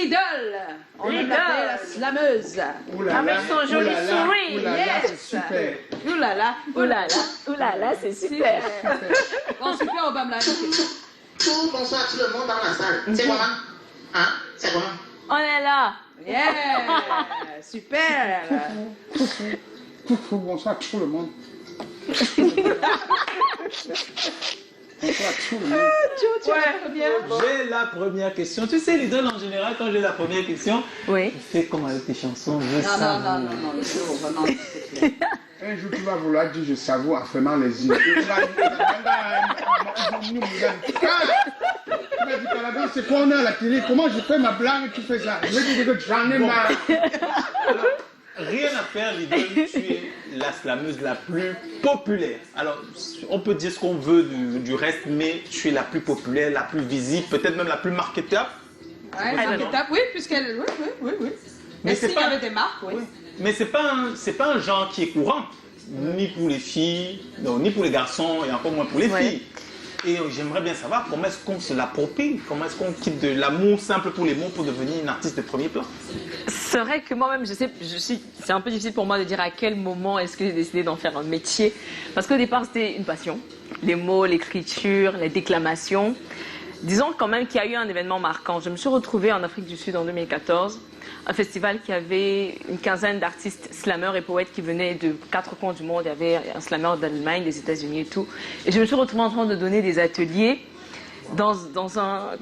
Lidl. On l'appelle la slameuse. Avec son joli sourire. Yes. Super. Oulala. Oulala, c'est super. Bon, super, on va me la Bonsoir tout le monde dans la salle. C'est comment? Hein? C'est comment? On est là. Yeah. Super. Bonsoir tout le monde. Bonsoir tout le monde. Tu as la première? J'ai la première question. Tu sais, l'idole en général, quand j'ai la première question, Oui. tu fais comme avec tes chansons. Non, vraiment. Un jour, tu vas vouloir dire je savoure en fermant les yeux. C'est quoi on est à la télé? Comment je fais ma blague et tu fais ça? Je veux dire que j'en ai marre. Rien à faire, l'idole, tu es la slameuse la plus populaire. Alors, on peut dire ce qu'on veut du reste, mais tu es la plus populaire, la plus visible, peut-être même la plus marketable. Oui, puisqu'elle... Oui. Mais s'il y avait des marques, oui. Mais c'est pas un genre qui est courant, ni pour les filles, non, ni pour les garçons, et encore moins pour les filles. Et j'aimerais bien savoir comment est-ce qu'on se l'approprie, comment est-ce qu'on quitte de l'amour simple pour les mots pour devenir une artiste de premier plan. C'est vrai que moi-même, c'est un peu difficile pour moi de dire à quel moment est-ce que j'ai décidé d'en faire un métier. Parce qu'au départ, c'était une passion. Les mots, l'écriture, les déclamations. Disons quand même qu'il y a eu un événement marquant. Je me suis retrouvée en Afrique du Sud en 2014, un festival qui avait une quinzaine d'artistes slammeurs et poètes qui venaient de 4 coins du monde. Il y avait un slammer d'Allemagne, des États-Unis et tout. Et je me suis retrouvée en train de donner des ateliers dans un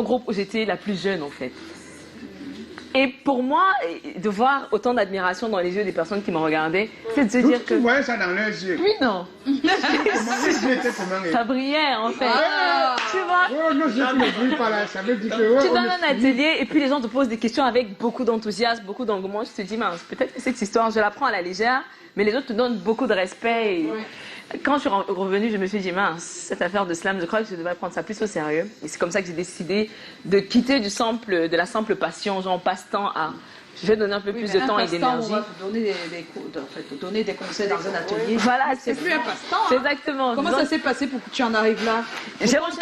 groupe où j'étais la plus jeune en fait. Et pour moi, de voir autant d'admiration dans les yeux des personnes qui me regardaient, c'est de se dire que... Tu voyais ça dans leurs yeux. Oui, non. Ça brillait, en fait. Tu vois? Oh non, je ne brille pas là. Ça veut dire que... Tu donnes un atelier et puis les gens te posent des questions avec beaucoup d'enthousiasme, beaucoup d'engouement. Je te dis, mince, peut-être que cette histoire, je la prends à la légère, mais les autres te donnent beaucoup de respect. Et... Quand je suis revenue, je me suis dit, mince, cette affaire de slam, je crois que je devrais prendre ça plus au sérieux. Et c'est comme ça que j'ai décidé de quitter de la simple passion, genre passe-temps à... Je vais donner un peu plus de temps et d'énergie. On va te donner des conseils dans un atelier. Voilà, c'est plus un passe-temps. C'est exactement. Comment ça s'est passé pour que tu en arrives là? J'ai reçu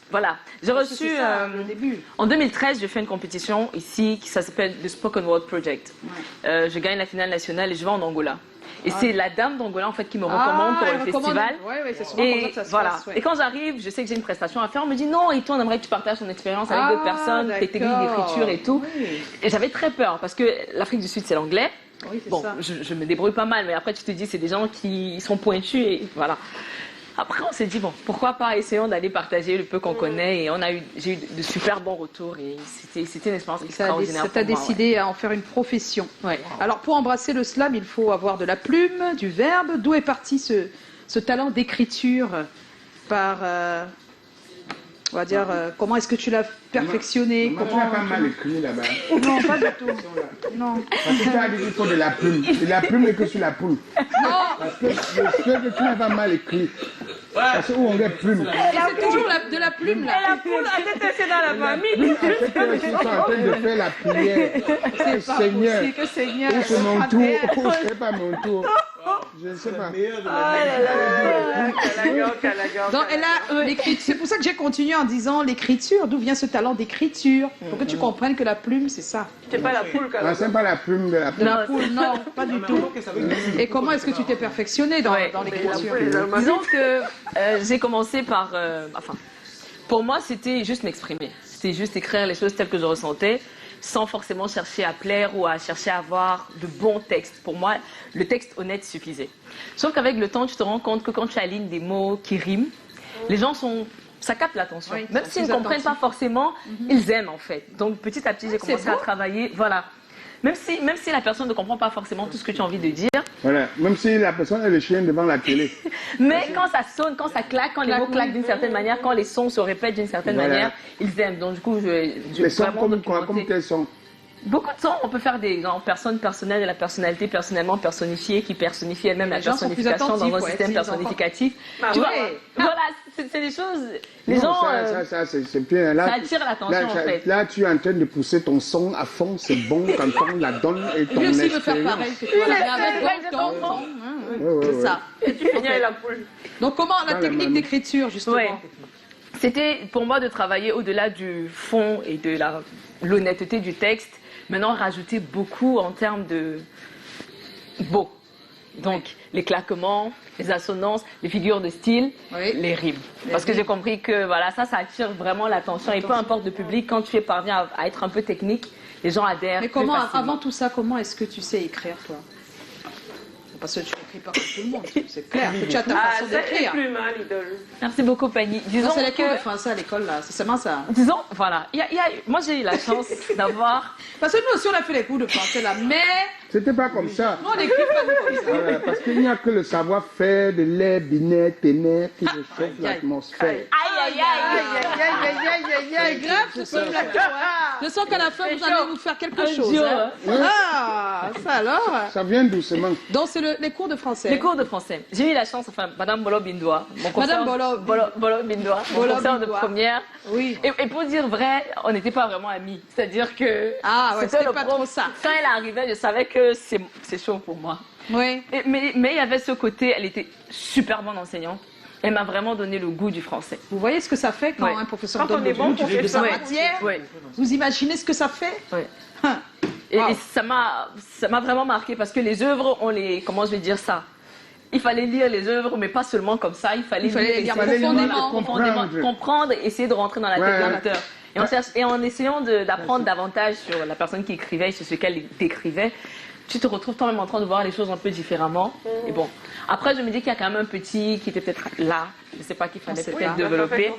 Voilà, j'ai reçu le début. En 2013, j'ai fait une compétition ici qui s'appelle The Spoken Word Project. Je gagne la finale nationale et je vais en Angola. Et c'est la dame d'Angola en fait qui me recommande pour le festival. C'est souvent comme ça que ça se passe. Et quand j'arrive, je sais que j'ai une prestation à faire. On me dit non, et toi on aimerait que tu partages ton expérience avec d'autres personnes, tes techniques d'écriture et tout. Et j'avais très peur parce que l'Afrique du Sud c'est l'anglais. Bon, je me débrouille pas mal, mais après tu te dis c'est des gens qui sont pointus et voilà. Après, on s'est dit, bon, pourquoi pas, essayons d'aller partager le peu qu'on connaît. Et j'ai eu de super bons retours. Et c'était une expérience extraordinaire. Ça t'a décidé à en faire une profession. Ouais. Alors, pour embrasser le slam, il faut avoir de la plume, du verbe. D'où est parti ce talent d'écriture par... on va dire, comment est-ce que tu l'as perfectionné? Tu as pas mal écrit là-bas. Non, pas du tout. Non. Parce que tu as dit qu'il faut de la plume. Et la plume n'est que sur la poule. Non. Parce que je sais que tu n'as pas mal écrit. Parce que où on est plume. C'est toujours de la plume là. Et la poule a détesté dans la famille. Parce que tu es en train de faire la prière. C'est Seigneur. possible que Seigneur. Où c'est mon tour? Où c'est pas mon tour? Je ne sais pas. Donc, elle a l'écriture. C'est pour ça que j'ai continué en disant l'écriture. D'où vient ce talent d'écriture? Pour que tu comprennes que la plume, c'est ça. C'est pas la poule quand même. C'est pas la plume de la plume. La poule, non, pas du tout. Et comment est-ce que tu t'es perfectionné dans l'écriture? Disons que j'ai commencé par... pour moi, c'était juste m'exprimer. C'était juste écrire les choses telles que je ressentais, sans forcément chercher à plaire ou à chercher à avoir de bons textes. Pour moi, le texte honnête suffisait. Sauf qu'avec le temps, tu te rends compte que quand tu alignes des mots qui riment, les gens ça capte l'attention. Oui, même s'ils ne comprennent pas forcément, ils aiment en fait. Donc petit à petit, j'ai commencé à travailler. Voilà. Même si la personne ne comprend pas forcément tout ce que tu as envie de dire. Voilà, même si la personne est le chien devant la télé. Mais quand ça sonne, quand ça claque, quand les mots claquent d'une certaine manière, quand les sons se répètent d'une certaine manière, ils aiment. Donc du coup, les sons comme quels sons? Beaucoup de sons, on peut faire des personnes personnelles et la personnalité personnellement personnifiée qui personnifie elle-même la personnification dans un système personnificatif. Tu vois, voilà, c'est des choses. Les gens. Ça c'est bien. Là, ça attire l'attention en fait. Là, tu es en train de pousser ton son à fond, c'est bon quand on la donne et ton Lui aussi expérience. veut faire pareil que toi. C'est ça. Et tu finis avec la poule. Donc comment la technique d'écriture justement? C'était pour moi de travailler au-delà du fond et de l'honnêteté du texte. Maintenant, rajouter beaucoup en termes de beau. Donc, les claquements, les assonances, les figures de style, les rimes. Parce que j'ai compris que voilà, ça attire vraiment l'attention. Et peu importe le public, quand tu parviens à être un peu technique, les gens adhèrent. Mais comment, avant tout ça, comment est-ce que tu sais écrire, toi? Parce que tu n'écris pas comme tout le monde, c'est clair. Que tu as ta façon d'écrire. plus mal, idole. Merci beaucoup, Pani. Disons C'est les cours de que, français à l'école, là. C'est seulement ça. disons, voilà. Moi, j'ai eu la chance d'avoir. Parce que nous aussi, on a fait les cours de français, là. Mais C'était pas comme ça. nous, on n'écrit pas comme ça. Voilà, parce qu'il n'y a que le savoir-faire de l'air, binet, ténèbres qui réchauffe l'atmosphère. Aïe, aïe, aïe. C'est grave, ce son-là. Je sens qu'à la fin, vous allez nous faire quelque chose. Hein. Ah, ça alors. Ça vient doucement. Donc, c'est les cours de français. Les cours de français. J'ai eu la chance, enfin, Madame Bolo Bindoua, mon Madame Bolo Bindoua, mon Bolo professeur de Bindoua. première. Oui. Et pour dire vrai, on n'était pas vraiment amis. C'est-à-dire que Ah, ouais, c'était pas prof. trop ça. Quand elle arrivait, je savais que c'est chaud pour moi. Oui. Mais il y avait ce côté, elle était super bonne enseignante. Elle m'a vraiment donné le goût du français. Vous voyez ce que ça fait quand Ouais. un professeur Quand donne on est le bon goût de sa professeur. matière? Ouais. Vous imaginez ce que ça fait? Ouais. Hein. Et Wow. ça m'a vraiment marqué parce que les œuvres, comment je vais dire ça? Il fallait lire les œuvres, mais pas seulement comme ça. Il fallait les lire essayer profondément. comprendre, essayer de rentrer dans la tête Ouais. de l'auteur. Et en essayant d'apprendre davantage sur la personne qui écrivait et sur ce qu'elle décrivait, tu te retrouves toi-même en train de voir les choses un peu différemment. Et bon, après, je me dis qu'il y a quand même un petit qui était peut-être là. Je ne sais pas qu'il fallait peut-être développer.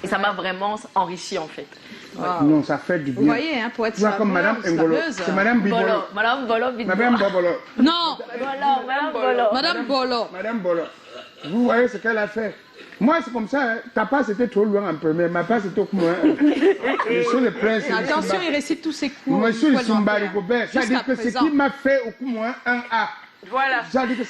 Et ça m'a vraiment enrichi en fait. Wow. Non, ça fait du Vous bien. voyez, hein, pour être Tu vois, comme Madame Ngolo. slameuse. C'est Madame Bibolo. Madame Bolo, vite. Madame Bobolo. Non, Madame Bolo. Madame Bolo. Madame Bolo. Vous voyez ce qu'elle a fait. Moi, c'est comme ça. Hein. Ta passe était trop loin en premier. Ma passe était au moins. Monsieur le prince. Attention, il récite tous ses cours. Monsieur le Il faut le Sumba faire. Rigobert. C'est-à-dire que ce présent. qui m'a fait au moins un A. Voilà. C'est-à-dire que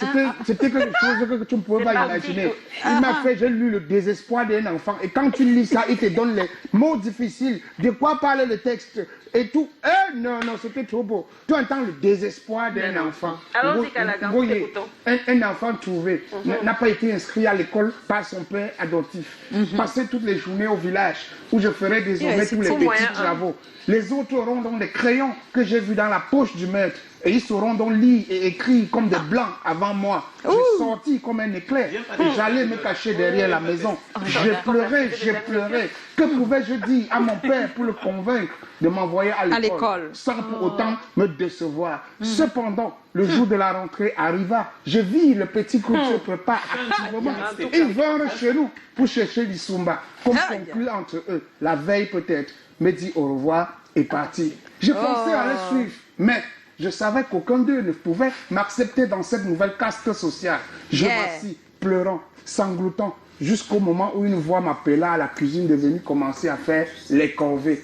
c'était quelque chose que tu ne pouvais pas imaginer. Il m'a fait, j'ai lu le désespoir d'un enfant. Et quand tu lis ça, il te donne les mots difficiles. De quoi parle le texte et tout. Non, c'était trop beau. Tu entends le désespoir d'un enfant. Allons-y, Kalagan, Vous voyez, écoutons. un enfant trouvé n'a pas été inscrit à l'école par son père adoptif. Passer toutes les journées au village où je ferai désormais tous les petits travaux. Les autres auront donc des crayons que j'ai vus dans la poche du maître. Et ils sauront donc lire et écrire comme des blancs avant moi. J'ai sorti comme un éclair et j'allais me cacher derrière la maison. J'ai pleuré. Que pouvais-je dire à mon père pour le convaincre de m'envoyer à l'école sans pour autant me décevoir? Cependant, le jour de la rentrée arriva. Je vis le petit groupe se prépare activement. Ils vinrent chez nous pour chercher l'Isumba. Comme conclu entre eux, la veille peut-être, me dit au revoir et parti. Je pensais à les suivre, mais je savais qu'aucun d'eux ne pouvait m'accepter dans cette nouvelle caste sociale. Je m'assis, pleurant, sanglotant, jusqu'au moment où une voix m'appela à la cuisine de venir commencer à faire les corvées.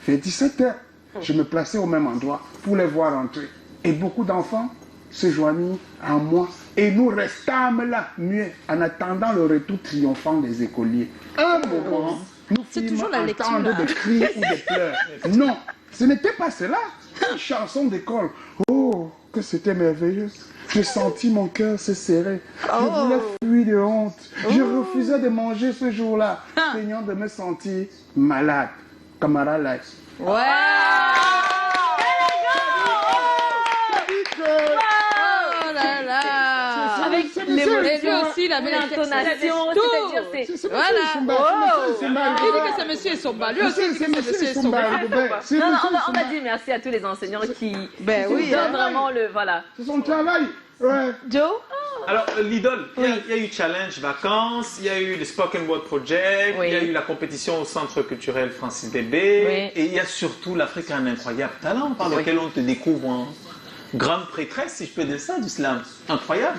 Vers 17 h, je me plaçais au même endroit pour les voir entrer. Et beaucoup d'enfants se joignirent à moi. Et nous restâmes là, muets, en attendant le retour triomphant des écoliers. Un moment, nous fîmes toujours la lecture, entendre là. des cris ou des pleurs. Non, ce n'était pas cela. Une chanson d'école. Oh, que c'était merveilleux. J'ai senti mon cœur se serrer. Je voulais fuir de honte. Je refusais de manger ce jour-là, craignant de me sentir malade. Camarade Life. Ouais. Oh là là. Avec les mots aussi, il avait l'intonation, tout. c'est-à-dire Voilà. C'est Il dit que c'est monsieur Somba. Lui aussi, il dit que c'est monsieur Somba. Non, on va dire merci à tous les enseignants qui oui, donnent hein. vraiment le... Voilà. C'est son travail. Ouais. Joe? Alors, l'idole, il y a eu Challenge Vacances, il y a eu le Spoken Word Project, Oui. il y a eu la compétition au Centre culturel Francis Bébé, Oui. et il y a surtout l'Afrique a un incroyable talent par lequel on te découvre en grande prêtresse, si je peux dire ça, du slam. Incroyable.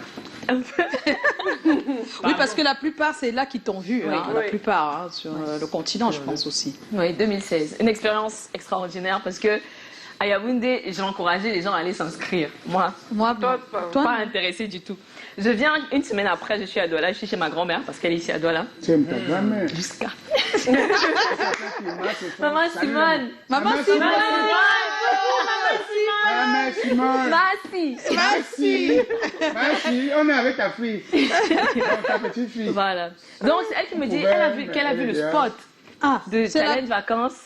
Oui, parce que la plupart, c'est là qu'ils t'ont vu. Hein, la Oui. plupart, hein, sur le continent, je pense aussi. Oui, 2016. Une expérience extraordinaire parce que à Yaoundé, j'ai encouragé les gens à aller s'inscrire. Moi, Moi, pas intéressée du tout. Je viens une semaine après, je suis à Douala, je suis chez ma grand-mère parce qu'elle est ici à Douala. Tu aimes ta grand-mère. Jusqu'à. Maman Simone. Maman Simone. Maman Simone. Ah, merci, Simone. Merci, on est avec ta fille. Ta petite fille. Voilà. Donc, c'est elle qui me dit qu'elle a vu le spot de challenge vacances.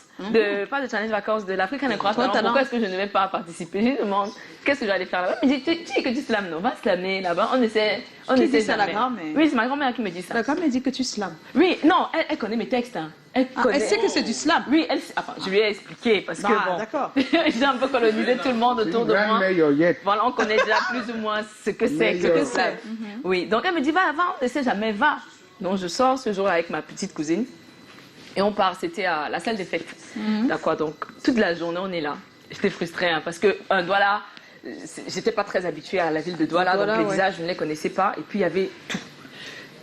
Pas de challenge vacances, de l'Afrique incroyable. Pourquoi est-ce que je ne vais pas participer? Je lui demande qu'est-ce que j'allais faire là-bas. Elle me dit, tu dis que tu slams, non? Va slammer là-bas. On essaie. Qui dit ça, la grand-mère? Oui, c'est ma grand-mère qui me dit ça. La grand-mère dit que tu slams. Oui, non, elle connaît mes textes. Hein. Elle sait que c'est du slam. Oui, enfin, je lui ai expliqué parce que bon, d'accord. j'ai un peu colonisé tout le monde autour de moi. Voilà, on connaît déjà plus ou moins ce que c'est. Oui, donc elle me dit, va, on ne sait jamais, va. Donc je sors ce jour avec ma petite cousine. Et on part, c'était à la salle des fêtes. D'accord, donc toute la journée, on est là. J'étais frustrée hein, parce que Douala, j'étais pas très habituée à la ville de Douala, donc les visages, je ne les connaissais pas. Et puis il y avait tout.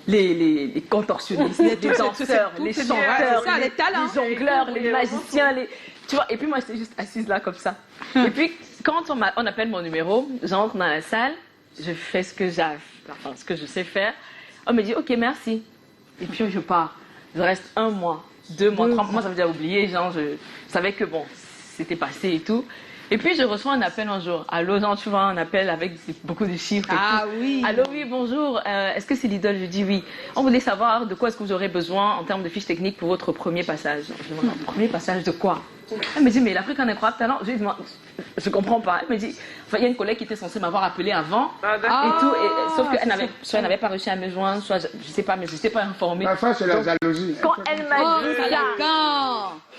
Les contorsionnistes, les danseurs, les chanteurs, les jongleurs, les magiciens, tu vois. Et puis moi, j'étais juste assise là comme ça. Et puis quand on appelle mon numéro, j'entre dans la salle, je fais ce que je sais faire. On me dit, ok, merci. Et puis je pars. Je reste 1 mois. 2 mois, 3 mois, ça veut dire oublier, genre je savais que bon, c'était passé et tout. Et puis je reçois un appel un jour. Allô, genre tu vois, un appel avec beaucoup de chiffres et tout. Oui. Allô, oui, bonjour, est-ce que c'est Lidl? Je dis oui. On voulait savoir de quoi est-ce que vous aurez besoin en termes de fiches techniques pour votre premier passage. Je demande, premier passage de quoi? Elle me dit, mais l'Afrique en incroyable talent. Je lui dis, je comprends pas. Elle me dit, enfin, il y a une collègue qui était censée m'avoir appelé avant et tout. Sauf qu'elle n'avait pas réussi à me joindre, soit je sais pas, mais je n'étais pas informée. La face, c'est la jalousie. Quand elle m'a dit ça,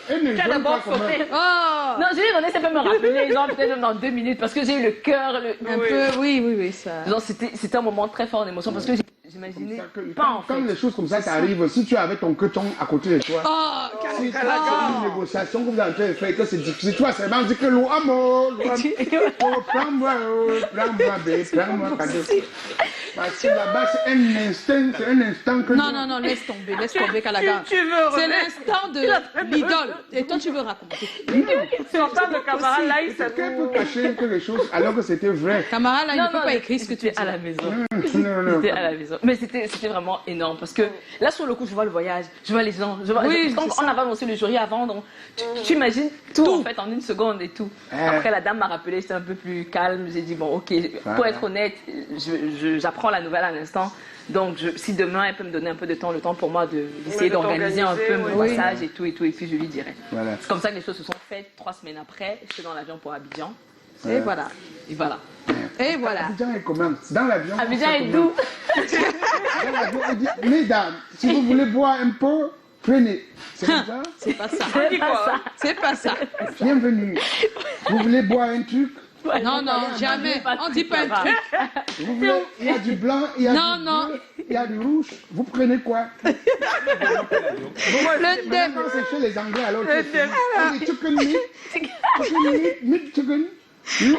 tu as d'abord sauté. Non, je lui ai demandé si elle peut me rappeler, genre peut-être dans 2 minutes, parce que j'ai eu le cœur. Un peu, oui, ça. Genre, c'était un moment très fort d'émotion, parce que j'imaginais pas en fait. Quand les choses comme ça t'arrivent, si tu avais ton queton à côté de toi, si tu as une négociation que vous avez en train de faire et que c'est difficile, toi seulement dis que l'eau, amour, prends-moi, prends-moi, cadeau. Parce que là-bas, c'est un instant que... Non, laisse tomber, Kalaga. C'est l'instant de l'idole. Et toi, tu veux raconter. Tu entends le camarade là, il s'est... Quelqu'un peut cacher quelque chose alors que c'était vrai. Camarade là, il ne peut pas écrire ce que tu dis. À la maison. Non. C'était à la maison. Mais c'était vraiment énorme parce que là, sur le coup, je vois le voyage, je vois les gens. On avait annoncé le jury avant, donc tu imagines tout en fait en 1 seconde et tout. Après, la dame m'a rappelé, c'était un peu plus calme. J'ai dit, bon, ok, pour être honnête, j'apprends la nouvelle à l'instant. Donc, si demain, elle peut me donner un peu de temps, le temps pour moi d'essayer d'organiser un peu mon passage et tout, et puis je lui dirai. Voilà. C'est comme ça que les choses se sont faites. 3 semaines après, j'étais dans l'avion pour Abidjan. Et voilà. Abidjan est comment? Dans l'avion. Abidjan est doux. Dans l'avion, on dit, mesdames, si vous voulez boire un peu, prenez. C'est comme ça? C'est pas ça. C'est pas ça. Bienvenue. Vous voulez boire un truc? Non, jamais. On dit pas un truc. Vous voulez, il y a du blanc, il y a du bleu, il y a du rouge. Vous prenez quoi? Le ndem. Quand c'est chez les Anglais, alors on dit chicken meat, chicken.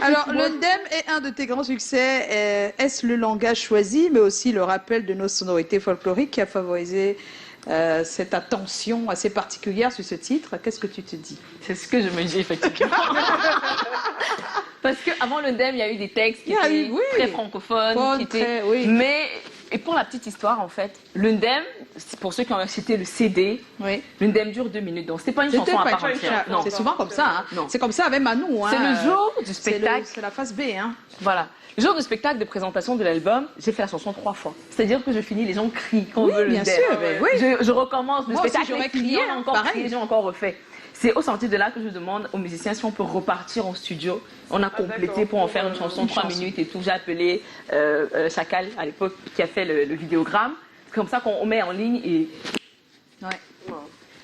Alors, le ndem est un de tes grands succès. Est-ce le langage choisi, mais aussi le rappel de nos sonorités folkloriques qui a favorisé cette attention assez particulière sur ce titre? Qu'est-ce que tu te dis? C'est ce que je me dis, effectivement. Parce qu'avant le ndem, il y a eu des textes qui étaient très francophones. Mais, et pour la petite histoire, en fait, le ndem, pour ceux qui ont acheté le CD, le ndem dure 2 minutes. Donc, c'était pas une chanson à part entière. C'est souvent comme ça. Hein. C'est comme ça avec Manou. Hein. C'est le jour du spectacle. C'est la phase B. Hein. Voilà. Le jour du spectacle de présentation de l'album, j'ai fait la chanson 3 fois. C'est-à-dire que je finis, les gens crient quand on veut le ndem. Bien sûr. Je recommence le spectacle. J'aurais crié, encore crié, j'ai encore refait. C'est au sortir de là que je demande aux musiciens si on peut repartir en studio. On a complété pour en faire une chanson 3 minutes et tout. J'ai appelé Chacal à l'époque qui a fait le vidéogramme. C'est comme ça qu'on met en ligne et...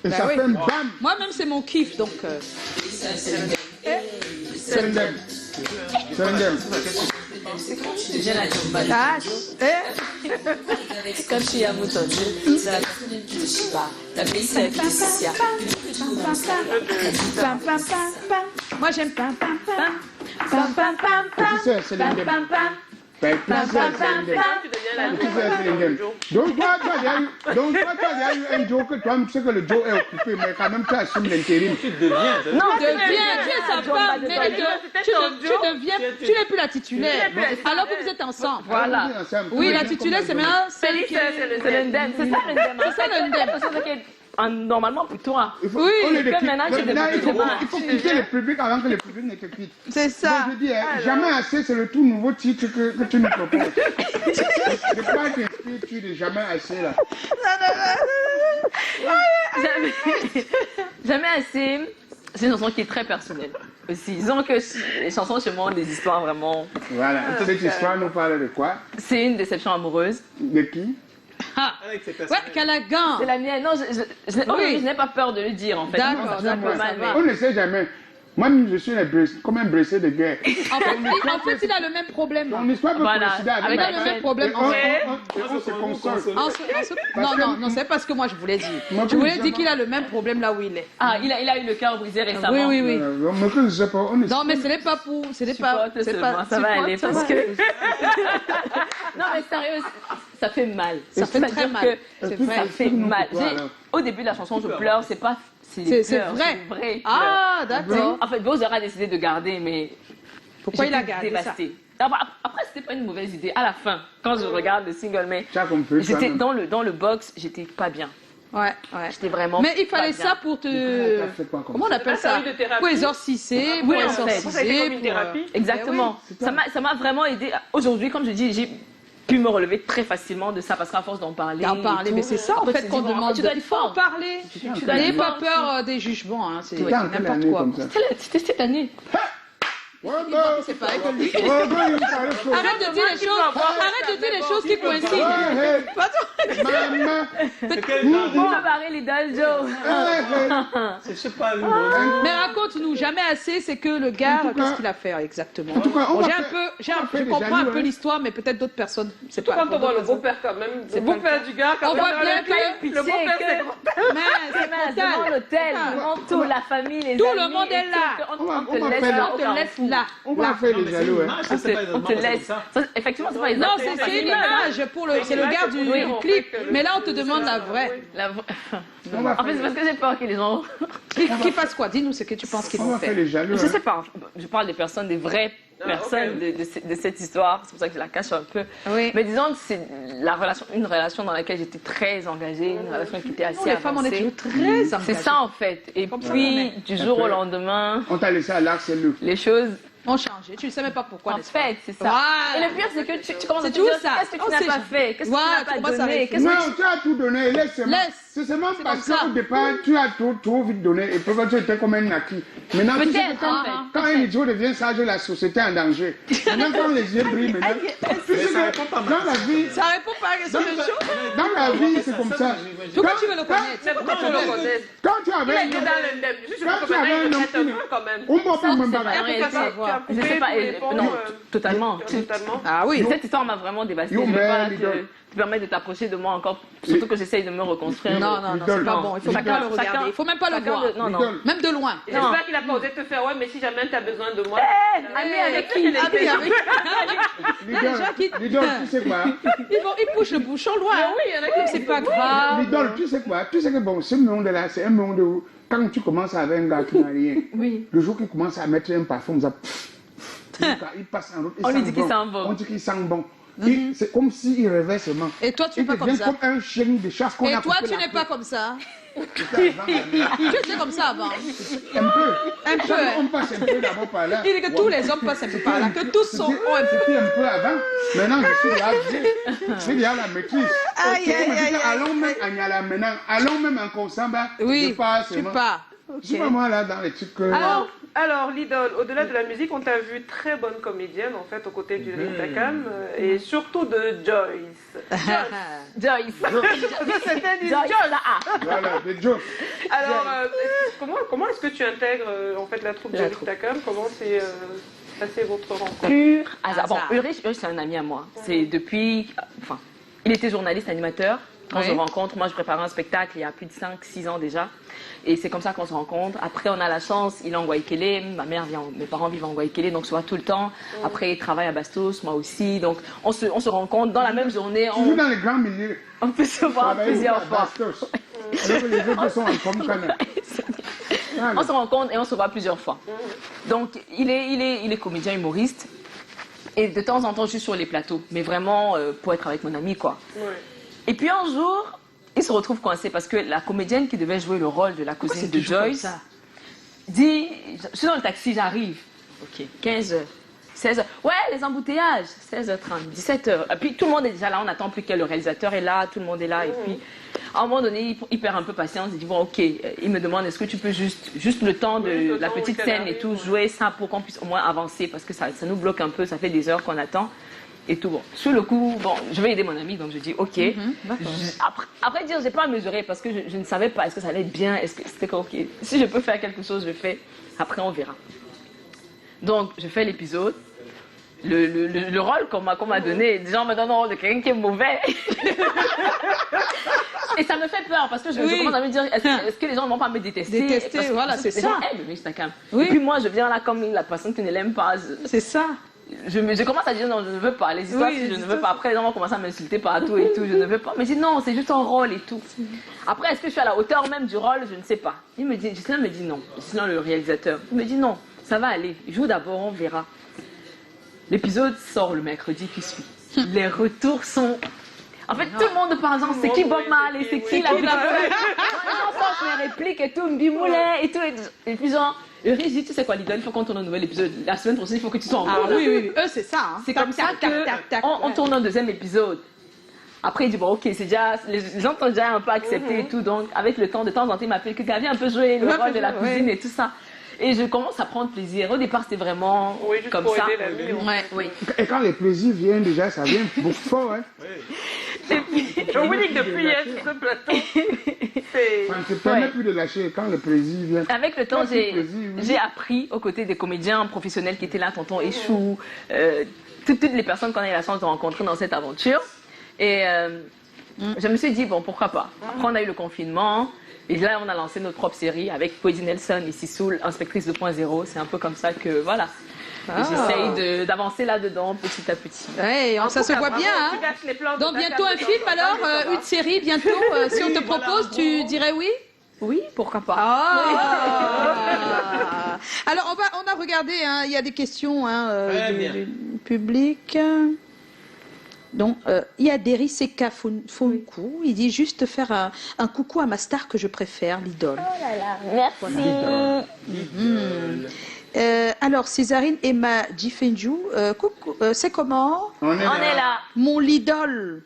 Et ça fait un bam. Moi-même, c'est mon kiff, donc... C'est un ndem. C'est un ndem. Comme je suis à Mouton. Moi, j'aime pam pam pam. C'est le ndem. Donc toi, tu as eu un Joe que toi, tu sais que le Joe est occupé, mais quand même tu assumes l'intérim. Tu deviens. Non, tu es sa femme, mais tu n'es plus la titulaire. Alors que vous êtes ensemble. Voilà. Oui, la titulaire, c'est maintenant C'est le ndem. C'est ça le ndem. C'est ça le ndem. normalement pour toi. Il faut, Oui, on est des que quittes. maintenant, tu Là, deviens demain. il faut quitter le public avant que le public ne te quitte. C'est ça. Donc, je dis, jamais assez, c'est le tout nouveau titre que tu nous proposes. De quoi t'inspires-tu de jamais assez là? Jamais assez. C'est une chanson qui est très personnelle aussi. Disons que les chansons chez moi ont des histoires vraiment. Voilà. Cette histoire nous parle de quoi? C'est une déception amoureuse. De qui? Avec ses Ouais, personnages. Calagan. C'est la mienne. Non, je n'ai pas peur de le dire en fait. D'accord, d'accord, ça va. On ne sait jamais. Moi, je suis comme un blessé de guerre. En fait, il a le même problème. Ton histoire peut Voilà. coïncider avec Il a la le tienne. même problème. Et on se console. Non, c'est pas ce que moi je voulais dire. Moi, Je voulais je dire sais qu'il a le même problème là où il est. Ah, il a eu le cœur brisé récemment. Oui, oui, oui. Mais que je sais pas, on est... Non, mais ce n'est pas pour. Ce n'est pas. Supporte C'est seulement, pas. ça va supporte, aller ça parce va que. aller. Non, mais sérieux, ça fait mal. Ça fait C'est-à-dire très mal. que C'est tout vrai. ça fait mal. Pourquoi, alors Au début de la chanson, je pleure, c'est pas. C'est pleurs, vrai. c'est vrai. Ah, d'accord. En fait, Bowser a décidé de garder, mais. Pourquoi il a j'étais gardé ça? dévastée. Après, c'était pas une mauvaise idée. À la fin, quand je regarde le single, mais Tu as compris, j'étais toi-même. dans le box, j'étais pas bien. Ouais, ouais. J'étais vraiment. Mais il fallait pas ça bien. pour te. T'as fait quoi comme Comment on appelle Ça a ça? eu de thérapie. Pour exorciser, Oui, pour en fait. exorciser. Ça a été comme une pour, thérapie. Exactement. Eh oui, Ça m'a vraiment aidé. Aujourd'hui, comme je dis, j'ai pu me relever très facilement de ça parce qu'à force d'en parler. D'en parler, et mais tout, c'est ça en après, fait tu te qu'on dis, bon, demande. Tu dois Il être faut en fort. parler. Tu dois N'ayez être pas fort. peur des jugements, hein. C'est C'était en quelle n'importe année quoi. comme ça? C'était cette année. Ouais, bah, C'est pareil que lui. ouais, bah, il me parlait faux. Arrête de dire les choses. Arrête de dire les choses qui coïncident. Ouais, hey, maman. C'est quel Tu genre peux parler les Dal Joe. Je sais pas. Mais raconte-nous, jamais assez, c'est que le gars, En tout cas- qu'est-ce qu'il a fait exactement? En tout cas, on Bon, va j'ai faire- un peu, on va faire je des comprends un jaloux, peu hein. l'histoire, mais peut-être d'autres personnes, c'est Surtout pas. quand on voit le beau-père quand même, le beau-père du gars, quand On voit dans bien le clip, le beau-père que- c'est grand. Mais c'est Devant total. l'hôtel, devant tout, la famille, les Tout amis. le monde et est tout, là. On On va te faire laisse le- là. On te laisse là. On va faire les jaloux, hein. On te laisse. Ça, effectivement, c'est pas les Non, acteurs, c'est une image pour le, c'est le gars du clip. Mais là, on te demande la vraie. On va En fait, c'est parce que j'ai peur que les gens. Qui fasse quoi? Dis-nous ce que tu penses qu'ils On vont va faire faire. les jaloux. Je hein. sais pas. Je parle des personnes, des vraies personnes de cette histoire. C'est pour ça que je la cache un peu. Oui. Mais disons que c'est une relation dans laquelle j'étais très engagée, une relation qui était assez Nous, les femmes, on est avancée. toujours très engagées. C'est ça en fait. Et Comme ça, puis, du jour au Après- lendemain, On t'a laissé à l'arc, c'est le. les choses. On changé. Tu ne sais même pas pourquoi, En n'est-ce pas? fait, c'est ça. Voilà. Et le pire, c'est que tu commences à C'est te tout dire ça. qu'est-ce que On tu n'as sait pas jamais. fait, qu'est-ce que Voilà, tu tu n'as commences pas à donné, réfléchir. qu'est-ce que Non, tu as tout donné, laisse-moi. Laisse. C'est seulement C'est parce comme ça. qu'au départ, tu as trop vite donné et peut-être tu étais comme un acquis. Maintenant, tu sais que Peut-être, en fait. quand un idiot devient sage, la société est en danger. Maintenant, quand les yeux brillent, maintenant, tu sais ça que répond pas mal. dans la vie, Ça répond pas à la question de choses. dans la vie, c'est comme ça. Pourquoi tu veux le connaître? Mais pourquoi tu le connais? Quand tu Il avais a un été homme, dans l'indemne. Je suis Quand pas tu comme avais un un homme homme qui- quand même. on ne peut pas même c'est pas. vrai. Tu as savoir. Je sais coupé pas. pour répondre, Non, totalement. totalement. Ah oui. Cette histoire m'a vraiment dévastée. Yo, Je ne veux mais, pas Lidl. te permettre de t'approcher de moi encore, surtout que j'essaye de me reconstruire. Non, non, non, c'est pas bon. Il faut même pas le regarder. Il faut même pas le voir. Non, non. Lidl. Même de loin. J'espère qu'il a pas osé te faire, ouais, mais si jamais tu as besoin de moi. Ami avec qui? Ami avec. Lidl, gens qui- Lidl, tu sais quoi? Ils poussent le bouchon loin. Ah oui, il y en a qui C'est pas grave. Lidl, tu sais quoi? Tu sais que bon, ce monde-là, c'est un monde où quand tu commences avec un gars qui n'a rien, Oui. le jour qu'il commence à mettre un parfum, ça, il passe en route. On lui dit qu'il sent bon. On dit qu'il sent bon. C'est comme s'il rêvait seulement. Et toi, tu Il es pas comme devient ça. comme un chien de chasse qu'on Et a toi, coupé tu la n'es pas queue. comme ça. C'était avant, Tu étais comme ça avant. un peu. Un peu. hein. On passe un peu d'abord par là. Il dit que tous les hommes passent un peu par là, que tous sont ont un peu. C'était un peu avant. Maintenant, je suis là. J'ai déjà la maîtrise. Aïe, Donc, on me aïe, dit aïe, que allons même à Niala maintenant. Allons même en Konsamba. Oui, Je pars tu seulement. pars. Je suis pas moi là dans les trucs. Alors, l'idole, au-delà de la musique, on t'a vu très bonne comédienne, en fait, aux côtés du Takam, et surtout de Joyce. Joyce. C'était du Joyce. Joyce. Voilà, des jokes. Alors, comment est-ce que tu intègres, en fait, la troupe du Takam? Comment s'est passée votre rencontre? Pur hasard. Bon, Hasard. Ulrich, c'est un ami à moi. C'est depuis. Enfin, il était journaliste, animateur. Quand Oui. je le rencontre, moi je préparais un spectacle il y a plus de 5-6 ans déjà. Et c'est comme ça qu'on se rencontre. Après, on a la chance, il est en Guayaquil, mes parents vivent en Guayaquil, donc on se voit tout le temps. Après, il travaille à Bastos, moi aussi. Donc, on se rencontre dans la même journée. Toujours dans les grands milieux. On peut se voir Travailler plusieurs à fois. Bastos. Alors que les autres sont en forme canne. On se rencontre et on se voit plusieurs fois. Donc, il est comédien humoriste. Et de temps en temps, je suis sur les plateaux. Mais vraiment, pour être avec mon ami, quoi. Ouais. Et puis un jour, il se retrouve coincé parce que la comédienne qui devait jouer le rôle de la cousine de toujours comme Joyce ça dit, je suis dans le taxi, j'arrive. Ok, 15h, 16h. Ouais, les embouteillages, 16h30, 17h. Et puis tout le monde est déjà là, on n'attend plus que le réalisateur est là, tout le monde est là. Et puis, à un moment donné, il perd un peu patience. Il dit, bon, ok, il me demande, est-ce que tu peux juste le temps de la petite scène et tout, jouer ça pour qu'on puisse au moins avancer parce que ça nous bloque un peu, ça fait des heures qu'on attend. Et tout bon. Sur le coup, bon, je vais aider mon ami, donc je dis ok. Après dire, j'ai pas mesuré parce que je ne savais pas est-ce que ça allait être bien, est-ce que c'était ok. Si je peux faire quelque chose, je fais. Après, on verra. Donc, je fais l'épisode. Le rôle qu'on m'a donné, des gens me donnent un rôle de quelqu'un qui est mauvais. Et ça me fait peur parce que je commence à me dire, est-ce que les gens ne vont pas me détester? Détester, voilà, c'est ça. Les gens aiment Miss Takam. Et puis moi, je viens là comme la personne qui ne l'aime pas. C'est ça. Je commence à dire non, je ne veux pas. Les histoires, je ne veux pas. Après, les gens vont commencer à m'insulter partout et tout. Je ne veux pas. Mais je dis non, c'est juste un rôle et tout. Après, est-ce que je suis à la hauteur même du rôle? Je ne sais pas. Ghislain me dit non. Ghislain, le réalisateur, il me dit non, ça va aller. Joue d'abord, on verra. L'épisode sort le mercredi qui suit. Les retours sont. En fait, tout le monde, par exemple, c'est qui Bob Marley, c'est qui la vie. On sort les répliques et tout, Mbimoulin et tout. Et puis genre. Le régie, tu sais quoi, Lidl, il faut qu'on tourne un nouvel épisode. La semaine prochaine, il faut que tu sois en rôle. Oui. Eux, c'est ça. Hein. C'est comme ça qu'on tourne un deuxième épisode. Après, il dit, bon, ok, c'est déjà, les gens ont déjà un peu accepté et tout. Donc, avec le temps, de temps en temps, il m'appelle que Gavi un peu joué le rôle de la cousine et tout ça. Et je commence à prendre plaisir. Au départ, c'était vraiment comme ça. Et quand les plaisirs viennent, déjà, ça vient beaucoup fort. Hein. Je vous dis que depuis hier sur ce plateau, ça ne te permet plus de lâcher quand le plaisir vient. Avec le temps, j'ai appris aux côtés des comédiens professionnels qui étaient là, Tonton Échou, toutes les personnes qu'on a eu la chance de rencontrer dans cette aventure. Et je me suis dit, bon, pourquoi pas. Après, on a eu le confinement. Et là, on a lancé notre propre série avec Poésie Nelson et Sissoul, Inspectrice 2.0. C'est un peu comme ça que, voilà. J'essaye d'avancer là-dedans petit à petit. Ouais, ça se voit bien. Hein. Donc bientôt un film alors, une série bientôt. Si on te propose, tu dirais oui? Oui, pourquoi pas. Alors on a regardé, hein, il y a des questions du public. Donc, il y a Derry Seka Fonkou, il dit juste faire un coucou à ma star que je préfère, l'idole. Oh là là, merci. Alors, Césarine Emma Jifenju, coucou, c'est comment? On est là. Mon lidole,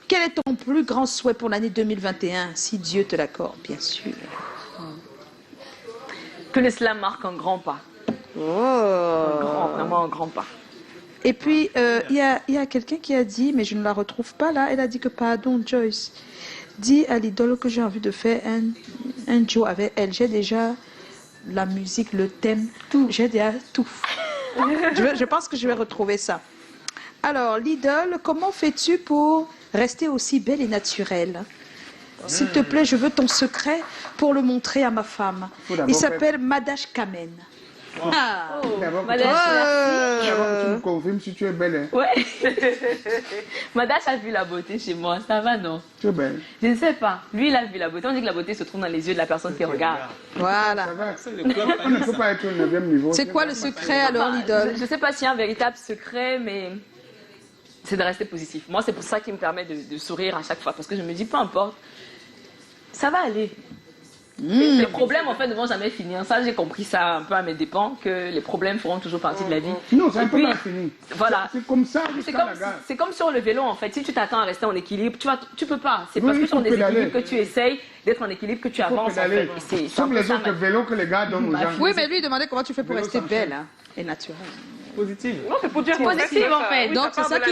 quel est ton plus grand souhait pour l'année 2021, si Dieu te l'accorde, bien sûr? Que l'islam marque un grand pas. Vraiment un grand pas. Et puis, il y a quelqu'un qui a dit, mais je ne la retrouve pas là, elle a dit que pardon, Joyce, dis à l'idole que j'ai envie de faire un duo avec elle. J'ai déjà la musique, le thème, tout. J'ai déjà tout. Je pense que je vais retrouver ça. Alors, l'idole, comment fais-tu pour rester aussi belle et naturelle? S'il te plaît, je veux ton secret pour le montrer à ma femme. Il s'appelle Madash Kamen. Wow. D'abord, tu me confirmes si tu es belle. Hein? Ouais. Madash a vu la beauté chez moi, ça va non? Tu es belle. Je ne sais pas. Lui, il a vu la beauté. On dit que la beauté se trouve dans les yeux de la personne qui regarde. Voilà. On ne peut pas être au 9e niveau. C'est quoi le secret alors, l'idole? Je ne sais pas s'il y a un véritable secret, mais c'est de rester positif. Moi, c'est pour ça qui me permet de sourire à chaque fois. Parce que je me dis, peu importe, ça va aller. Les problèmes, en fait, ne vont jamais finir. Ça, j'ai compris ça un peu à mes dépens, que les problèmes feront toujours partie de la vie. Non, ça ne peut pas finir. Voilà. C'est comme ça. C'est comme sur le vélo, en fait. Si tu t'attends à rester en équilibre, tu peux pas. C'est parce que sur déséquilibre que tu essayes d'être en équilibre que tu avances, en fait. C'est comme les autres vélos que les gars donnent aux gens. Oui, mais lui, il demandait comment tu fais pour rester belle et naturelle. Positive. Non, c'est pour dire positive en fait. Donc c'est ça qui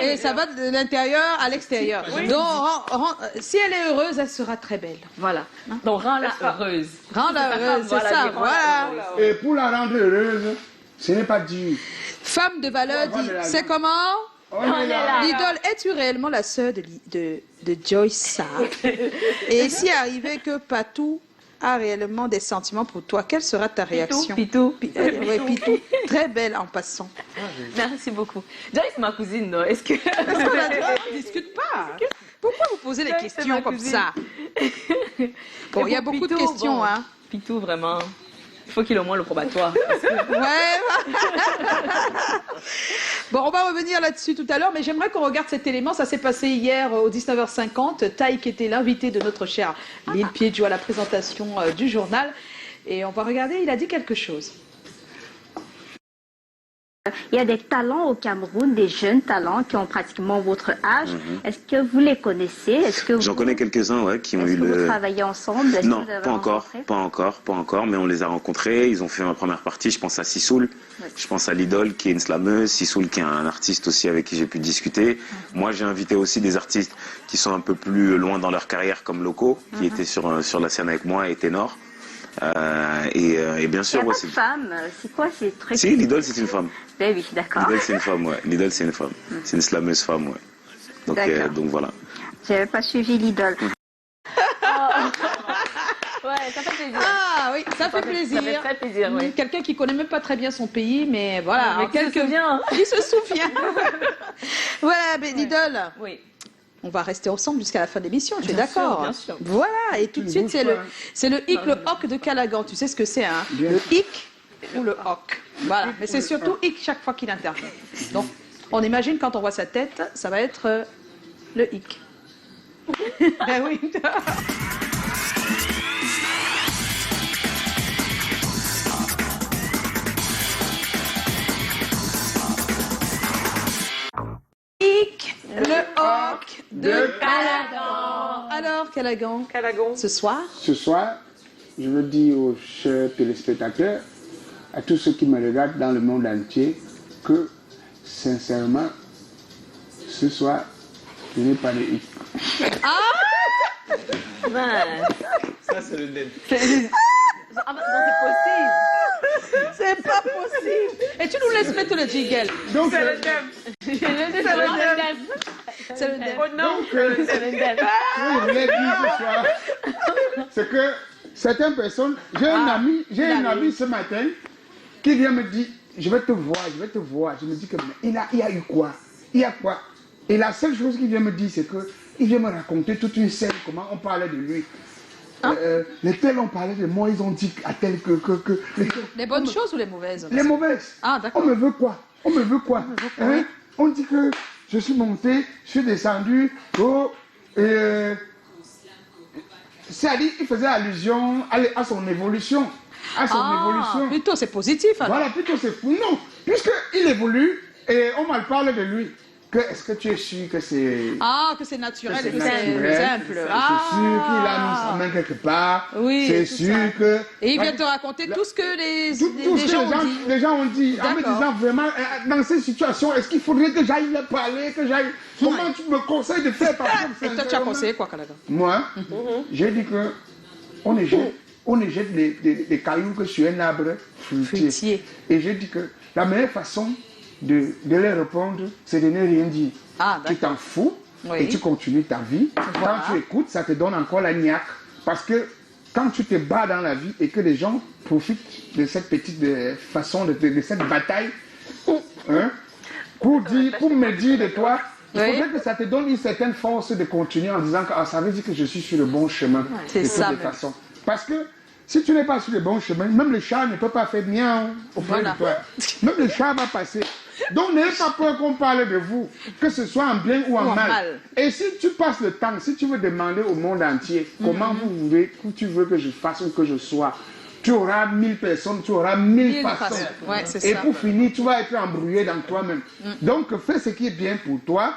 et ça va de l'intérieur à l'extérieur. Donc si elle est heureuse, elle sera très belle. Voilà. Donc rends-la heureuse. Rends-la heureuse, c'est ça. Voilà. Et pour la rendre heureuse, ce n'est pas dur. Femme de valeur dit, c'est comment? L'idole, es-tu réellement la sœur de Joyce Sarr? Et si arrivé que Patou a réellement des sentiments pour toi, quelle sera ta réaction? Pitou. Pitou. Très belle en passant. Merci beaucoup. Joyce, ma cousine, non? Est-ce que... On ne discute pas. Pourquoi vous posez des questions comme ça? Bon, il y a beaucoup de questions. Hein. Pitou, vraiment. Il faut qu'il ait au moins le probatoire. Ouais. Bon, on va revenir là-dessus tout à l'heure, mais j'aimerais qu'on regarde cet élément. Ça s'est passé hier au 19h50. Taï, qui était l'invité de notre cher Lil Piedjo à la présentation du journal. Et on va regarder, il a dit quelque chose. Il y a des talents au Cameroun, des jeunes talents qui ont pratiquement votre âge. Est-ce que vous les connaissez? Est-ce que J'en connais quelques-uns, ouais, qui ont eu le... Vous travaillez ensemble? Non, pas encore, mais on les a rencontrés. Ils ont fait ma première partie. Je pense à Sissoul, je pense à Lidol, qui est une slameuse, Sissoul, qui est un artiste aussi avec qui j'ai pu discuter. Moi, j'ai invité aussi des artistes qui sont un peu plus loin dans leur carrière, comme Loco, qui était sur la scène avec moi, et Ténor. Et bien sûr, il n'y a pas de femme. C'est quoi ces trucs? Si, Lidol, c'est une femme. Oui, d'accord. Lidol, c'est une femme, ouais. Lidol, c'est une femme. C'est une slameuse femme, ouais. Donc voilà. J'avais pas suivi l'idole. Ouais, ça fait plaisir. Ah oui, ça fait plaisir. Ça fait très plaisir, oui. Quelqu'un qui connaît même pas très bien son pays, mais voilà. Mais qui se souvient. Qui se souvient. Voilà, mais Lidol. Oui. On va rester ensemble jusqu'à la fin de l'émission, tu es Bien sûr, d'accord? bien sûr. Voilà, et tout de suite, c'est le hic, le hoc de Callaghan. Tu sais ce que c'est, hein? Le hic ou le hoc. Voilà, mais c'est surtout hic chaque fois qu'il intervient. Donc, on imagine quand on voit sa tête, ça va être le hic. Ben oui. Le hoc de Callaghan. Alors, Callaghan, ce soir, je veux dire aux chers téléspectateurs, à tous ceux qui me regardent dans le monde entier, que sincèrement, ce soir, je n'ai pas de hic. Ça, c'est le dead. Ah, non, c'est possible. c'est pas possible. Et tu nous laisses mettre le jingle. Donc, C'est le thème. C'est le thème. Oh non, ce que je voulais dire ce soir, c'est que certaines personnes, j'ai un ami ce matin qui vient me dire, je vais te voir. Je me dis que mais il y a eu quoi? Il y a quoi? Et la seule chose qu'il vient me dire, c'est que il vient me raconter toute une scène, comment on parlait de lui. Les tels ont parlé de moi, ils ont dit à tel que Les bonnes choses ou les mauvaises? les mauvaises. Ah, d'accord. On me veut quoi? Hein? On dit que je suis monté, je suis descendu. C'est-à-dire, il faisait allusion à son évolution. Plutôt c'est positif alors. Voilà, plutôt c'est fou. Non, puisqu'il évolue et on me parle de lui. Est-ce que tu es sûr que c'est... Ah, que c'est naturel, que c'est naturel, simple. C'est sûr qu'il a mis sa main quelque part. Oui, c'est sûr que... Et il vient te raconter tout ce que les les gens ont dit. En me D'accord. disant vraiment, dans ces situations, est-ce qu'il faudrait que j'aille leur parler, que j'aille... Comment tu me conseilles de faire par exemple? Et toi, tu as conseillé quoi, Callaghan? Moi, j'ai dit que on ne jette des cailloux que sur un arbre fruitier. Et j'ai dit que la meilleure façon de leur répondre, c'est de ne rien dire. Ah, tu t'en fous et tu continues ta vie. Voilà. Quand tu écoutes, ça te donne encore la niaque. Parce que quand tu te bats dans la vie et que les gens profitent de cette petite façon, de cette bataille, hein, pour me dire de toi, il faudrait que ça te donne une certaine force de continuer en disant que ça veut dire que je suis sur le bon chemin. C'est ça. De toute façon. Parce que si tu n'es pas sur le bon chemin, même le chat ne peut pas faire miaou auprès de toi. Même le chat va passer. Donc n'ayez pas peur qu'on parle de vous, que ce soit en bien ou en mal. Et si tu passes le temps, si tu veux demander au monde entier comment vous voulez, que tu veux que je fasse ou que je sois, tu auras 1000 personnes, tu auras 1000 façons. Ouais, c'est et ça. pour finir, tu vas être embrouillé dans toi-même. Donc fais ce qui est bien pour toi,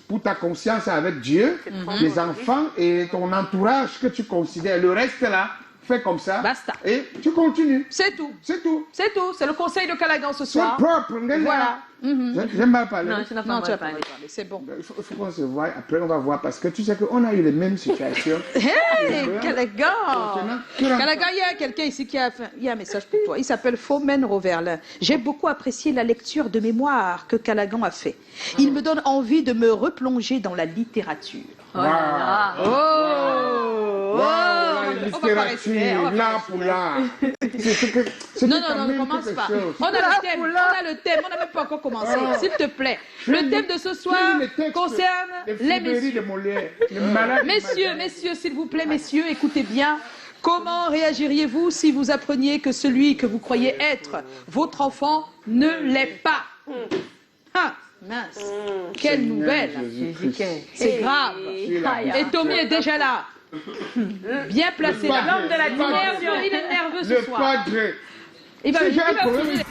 pour ta conscience avec Dieu, les enfants et ton entourage que tu considères. Le reste là, fais comme ça. Basta. Et tu continues. C'est tout. C'est tout. C'est tout. C'est le conseil de Callaghan ce C'est soir. propre. Voilà. J'aime pas parler. Non, tu n'as pas Non, tu vas parlé. pas parler. C'est bon. Il faut qu'on se voie. Après, on va voir. Parce que tu sais qu'on a eu les mêmes situations. Hey, Callaghan. Maintenant, Callaghan, il y a quelqu'un ici qui a fait... Il y a un message pour toi. Il s'appelle Fomen Roverlin. J'ai beaucoup apprécié la lecture de mémoire que Callaghan a fait. Il me donne envie de me replonger dans la littérature. Oh là là. Oh, la on va pas rester, littérature, on va pas là rester. pour là. Non, ne commence pas. On a le thème, on n'a même pas encore commencé. S'il te plaît. Le thème de ce soir concerne les messieurs. de Molière, le malade. Messieurs, s'il vous plaît, messieurs, écoutez bien. Comment réagiriez-vous si vous appreniez que celui que vous croyez être votre enfant ne l'est pas? Ah, mince. Quelle nouvelle. C'est grave. Et Tommy est déjà là. Bien placé. L'homme de la dimension. Il est nerveux ce soir. Le padre. Il va Si j'ai un finir. problème.